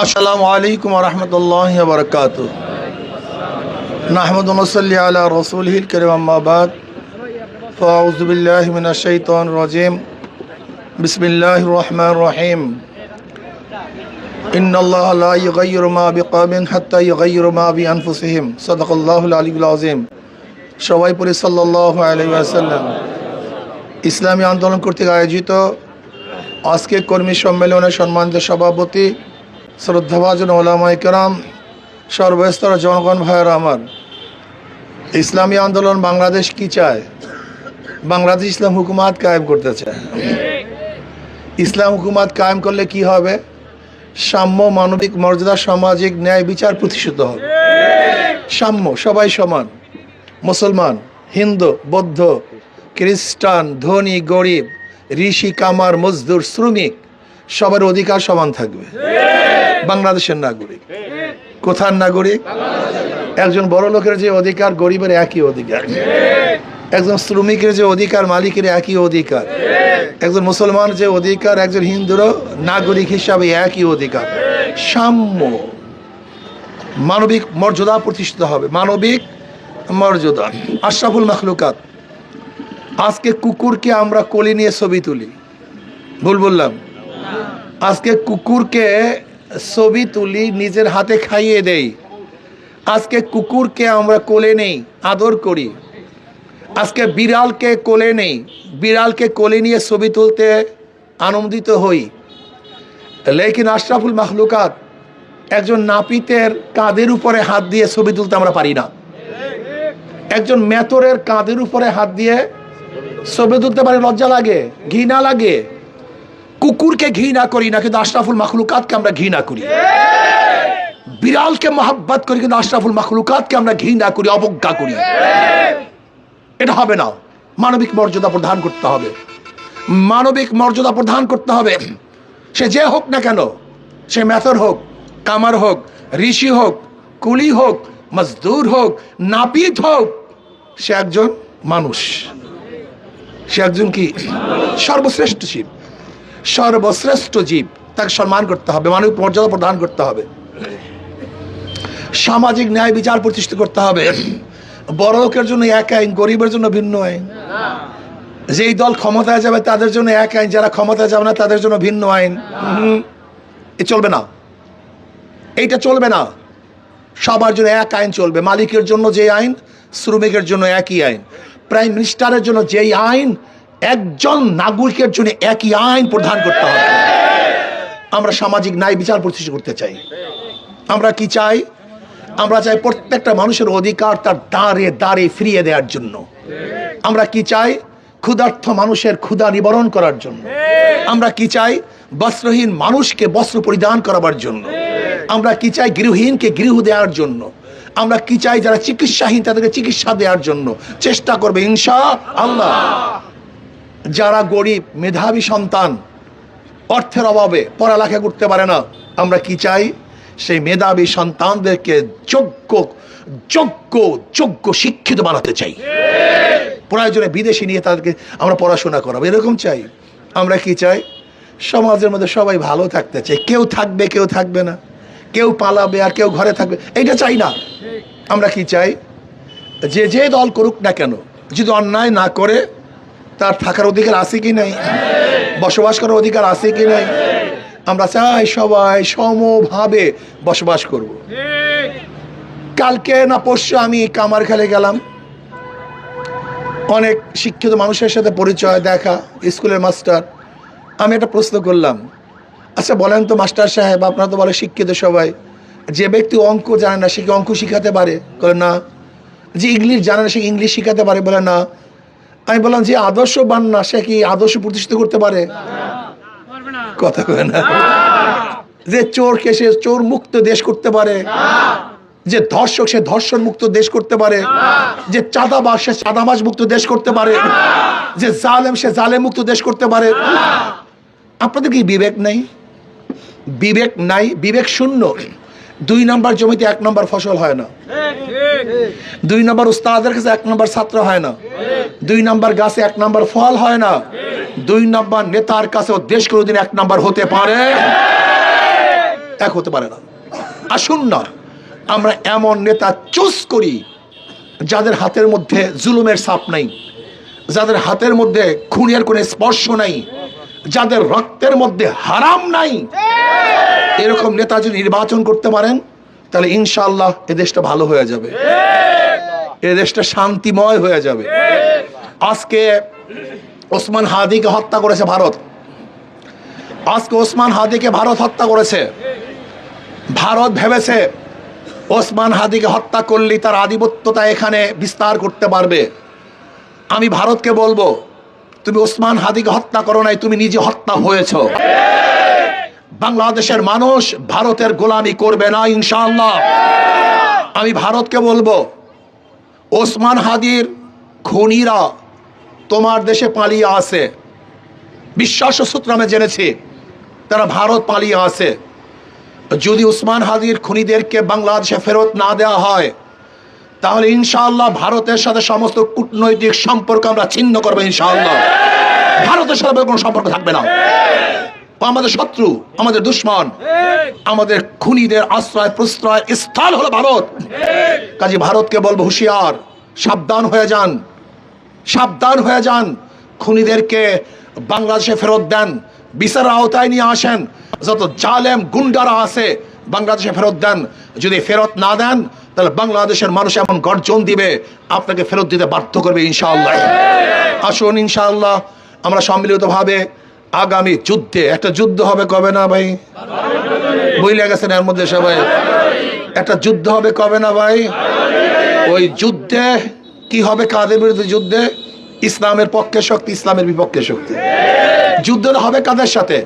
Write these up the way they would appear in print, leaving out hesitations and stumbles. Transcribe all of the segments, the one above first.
अस्सलामु अलैकुम वरहमतुल्लाहि वबरकातुहू। नहमदु व नसल्ली अला रसूलिहिल करीम अम्मा बाद फ़अऊज़ु बिल्लाहि मिनश शैतानिर रजीम बिस्मिल्लाहिर रहमानिर रहीम इन्नल्लाहा ला युग़य्यिरु मा बिक़ौमिन हत्ता युग़य्यिरु मा बिअनफुसिहिम सदक़ल्लाहुल अलियुल अज़ीम। সবাই পড়ি সাল্লাল্লাহু আলাইহি ওয়াসাল্লাম। ইসলামী আন্দোলন কর্তৃক আয়োজিত আজকে কর্মী সম্মেলনের সম্মানিত সভাপতি শ্রদ্ধাভাজন ওলামায়ে কেরাম, সর্বস্তরের জনগণ ভাইয়েরা আমার, ইসলামী আন্দোলন বাংলাদেশ কি চায়? বাংলাদেশ ইসলাম হুকুমাত কায়েম করতে চায়। ইসলাম হুকুমাত কায়েম করলে কি হবে? সাম্য, মানবিক মর্যাদা, সামাজিক ন্যায় বিচার প্রতিষ্ঠিত হবে। সাম্য, সবাই সমান। মুসলমান, হিন্দু, বৌদ্ধ, খ্রিস্টান, ধনী গরিব, ঋষি, কামার, মজদুর, শ্রমিক সবার অধিকার সমান থাকবে। বাংলাদেশের নাগরিক। কোথার নাগরিক? একজন বড় লোকের যে অধিকার, গরিবের একই অধিকার। একজন শ্রমিকের যে অধিকার, মালিকের একই অধিকার। একজন মুসলমান যে অধিকার, একজন হিন্দুরও নাগরিক হিসাবে একই অধিকার। সাম্য, মানবিক মর্যাদা প্রতিষ্ঠিত হবে। মানবিক মর্যাদা। আশরাফুল মাখলুকাত। আজকে কুকুরকে আমরা কোলে নিয়ে ছবি তুলি, ভুল বললাম? আজকে কুকুরকে ছবি তুলি, নিজের হাতে খাইয়ে দেই। আজকে কুকুরকে আমরা কোলে নেই, আদর করি। আজকে বিড়ালকে কোলে নেই, বিড়ালকে কোলে নিয়ে ছবি তুলতে আনন্দিত হই। লেকিন আশরাফুল মাখলুকাত, একজন নাপিতের কাঁধের উপরে হাত দিয়ে ছবি তুলতে আমরা পারি না। একজন মেতরের কাঁধের উপরে হাত দিয়ে ছবি তুলতে পারে, লজ্জা লাগে, ঘৃণা লাগে। কুকুরকে ঘৃণা করি না, কিন্তু আশরাফুল মাখলুকাতকে আমরা ঘৃণা করি। বিড়ালকে মহব্বত করি, কিন্তু আশরাফুল মাখলুকাতকে আমরা ঘৃণা করি, অবজ্ঞা করি। এটা হবে না। মানবিক মর্যাদা প্রদান করতে হবে। মানবিক মর্যাদা প্রদান করতে হবে। সে যে হোক না কেন, সে মেথর হোক, কামার হোক, ঋষি হোক, কুলি হোক, মজদুর হোক, নাপিত হোক, সে একজন মানুষ। সে একজন কি? সর্বশ্রেষ্ঠ জীব। সর্বশ্রেষ্ঠ জীব, তাকে সম্মান করতে হবে, মানবিক মর্যাদা প্রদান করতে হবে, সামাজিক ন্যায় বিচার প্রতিষ্ঠা করতে হবে। বড় লোকের জন্য এক আইন, গরিবের জন্য ভিন্ন আইন। যেই দল ক্ষমতায় যাবে তাদের জন্য এক আইন, যারা ক্ষমতায় যাবে না তাদের জন্য ভিন্ন আইন। এ চলবে না, এইটা চলবে না। সবার জন্য এক আইন চলবে। মালিকের জন্য যে আইন, শ্রমিকের জন্য একই আইন। প্রাইম মিনিস্টারের জন্য যেই আইন, একজন নাগরিকের জন্য একই আইন প্রদান করতে হবে। আমরা সামাজিক ন্যায় বিচার প্রতিষ্ঠা করতে চাই। আমরা কি চাই? আমরা চাই প্রত্যেকটা মানুষের অধিকার তার দ্বারে দ্বারে ফিরিয়ে দেওয়ার জন্য। আমরা কি চাই? ক্ষুধার্ত মানুষের ক্ষুধা নিবারণ করার জন্য। আমরা কি চাই? বস্ত্রহীন মানুষকে বস্ত্র পরিধান করাবার জন্য। আমরা কি চাই? গৃহহীনকে গৃহ দেওয়ার জন্য। আমরা কি চাই? যারা চিকিৎসাহীন তাদেরকে চিকিৎসা দেওয়ার জন্য চেষ্টা করবে ইনশাআল্লাহ। যারা গরিব, মেধাবী সন্তান, অর্থের অভাবে পড়ালেখা করতে পারে না, আমরা কি চাই? সেই মেধাবী সন্তানদেরকে যোগ্য যোগ্য যোগ্য শিক্ষিত বানাতে চাই। প্রয়োজনে বিদেশে নিয়ে তাদেরকে আমরা পড়াশোনা করাবো, এরকম চাই। আমরা কি চাই? সমাজের মধ্যে সবাই ভালো থাকতে চাই। কেউ থাকবে, কেউ থাকবে না, কেউ পালাবে আর কেউ ঘরে থাকবে, এইটা চাই না। আমরা কি চাই? যে যে দল করুক না কেন, যদি অন্যায় না করে, তার থাকার অধিকার আছে কি নাই? বসবাস করার অধিকার আছে কি নাই? আমরা চাই সবাই সমভাবে বসবাস করব। কালকে না পরশু আমি কামারখালে গেলাম, অনেক শিক্ষিত মানুষের সাথে পরিচয়, দেখা, স্কুলের মাস্টার। আমি একটা প্রশ্ন করলাম, আচ্ছা বলেন তো মাস্টার সাহেব, আপনারা তো বলে শিক্ষিত সবাই, যে ব্যক্তি অঙ্ক জানে না সে কি অঙ্ক শিখাতে পারে? বলে না। যে ইংলিশ জানে না সে ইংলিশ শিখাতে পারে? বলে না। আমি বললাম যে আদর্শবান না সে কি আদর্শ প্রতিষ্ঠিত করতে পারে? কথা কয় না। যে চোরকে সে চোর মুক্ত দেশ করতে পারে? যে ধর্ষক সে ধর্ষণ মুক্ত দেশ করতে পারে? যে চাঁদাবাজ সে চাঁদাবাজ মুক্ত দেশ করতে পারে? যে জালেম সে জালেম মুক্ত দেশ করতে পারে? আপনাদের কি বিবেক নাই? বিবেক নাই, বিবেক শূন্য। 2 নম্বর জমিতে 1 নম্বর ফসল হয় না। 2 নম্বর উস্তাদের কাছে 1 নম্বর ছাত্র হয় না। 2 নম্বর গাছে 1 নম্বর ফল হয় না। 2 নম্বর নেতার কাছেও দেশ কোনোদিন 1 নম্বর হতে পারে। এক হতে পারে না। আসুন না আমরা এমন নেতা চুজ করি যাদের হাতের মধ্যে জুলুমের ছাপ নাই, যাদের হাতের মধ্যে খুনের কোনো স্পর্শ নাই, যাদের রক্তের মধ্যে হারাম নাই। এরকম নেতা যদি নির্বাচন করতে পারেন তাহলে ইনশাআল্লাহ এ দেশটা ভালো হয়ে যাবে, এ দেশটা শান্তিময় হয়ে যাবে। আজকে ওসমান হাদিকে হত্যা করেছে ভারত, আজকে ওসমান হাদিকে ভারত হত্যা করেছে। ভারত ভেবেছে ওসমান হাদিকে হত্যা করলে তার আধিপত্যতা এখানে বিস্তার করতে পারবে। আমি ভারতকে বলবো, তুমি ওসমান হাদিকে হত্যা করো নাই, তুমি নিজে হত্যা হয়েছ। বাংলাদেশের মানুষ ভারতের গোলামি করবে না ইনশাআল্লাহ। আমি ভারতকে বলবো, ওসমান হাদির খুনিরা তোমার দেশে পালিয়ে আছে, বিশ্বাস সূত্রে আমি জেনেছি তারা ভারত পালিয়ে আছে। যদি ওসমান হাদির খুনিদেরকে বাংলাদেশে ফেরত না দেওয়া হয় তাহলে ইনশাআল্লাহ ভারতের সাথে সমস্ত কূটনৈতিক সম্পর্ক আমরা ছিন্ন করবো ইনশাআল্লাহ। ভারতের সাথে কোনো সম্পর্ক থাকবে না। আমাদের শত্রু, আমাদের দুশ্মন, আমাদের খুনিদের আশ্রয় প্রশ্রয় স্থল হলো ভারত। কাজে ভারতকে বলবো, হুঁশিয়ার, সাবধান হয়ে যান, সাবধান হয়ে যান। খুনিদেরকে বাংলাদেশে ফেরত দেন, বিচারের আওতায় নিয়ে আসেন। যত জালেম গুন্ডারা আছে বাংলাদেশে ফেরত দেন। যদি ফেরত না দেন তাহলে বাংলাদেশের মানুষ এমন গর্জন দিবে আপনাকে ফেরত দিতে বাধ্য করবে ইনশাআল্লাহ। আসুন ইনশাআল্লাহ আমরা সম্মিলিতভাবে আগামী যুদ্ধে, একটা যুদ্ধ হবে কবে না ভাই, বুঝলে গেছেন এর মধ্যে সবাই, একটা যুদ্ধ হবে কবে না ভাই। ওই যুদ্ধে কি হবে, কাদের বিরুদ্ধে যুদ্ধে? ইসলামের পক্ষে শক্তি, ইসলামের বিপক্ষে শক্তি। যুদ্ধ হবে কাদের সাথে?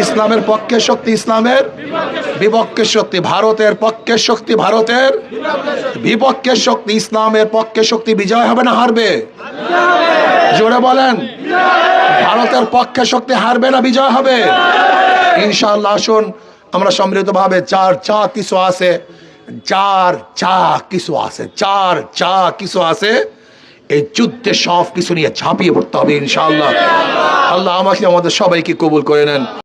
ইসলামের পক্ষে শক্তি, ইসলামের বিপক্ষে শক্তি। ভারতের পক্ষে শক্তি, ভারতের বিপক্ষে শক্তি। ইসলামের পক্ষে শক্তি বিজয় হবে না হারবে? জোরে বলেন। ভারতের পক্ষে শক্তি হারবে না বিজয় হবে ইনশাআল্লাহ। আসুন আমরা সম্মিলিতভাবে যার যা কিছু আছে, যার যা কিছু আছে, যার যা কিছু আছে, এই যুদ্ধে সব কিছু নিয়ে ঝাঁপিয়ে পড়তে হবে ইনশাআল্লাহ। আল্লাহ আমাকে আমাদের সবাইকে কবুল করে নেন।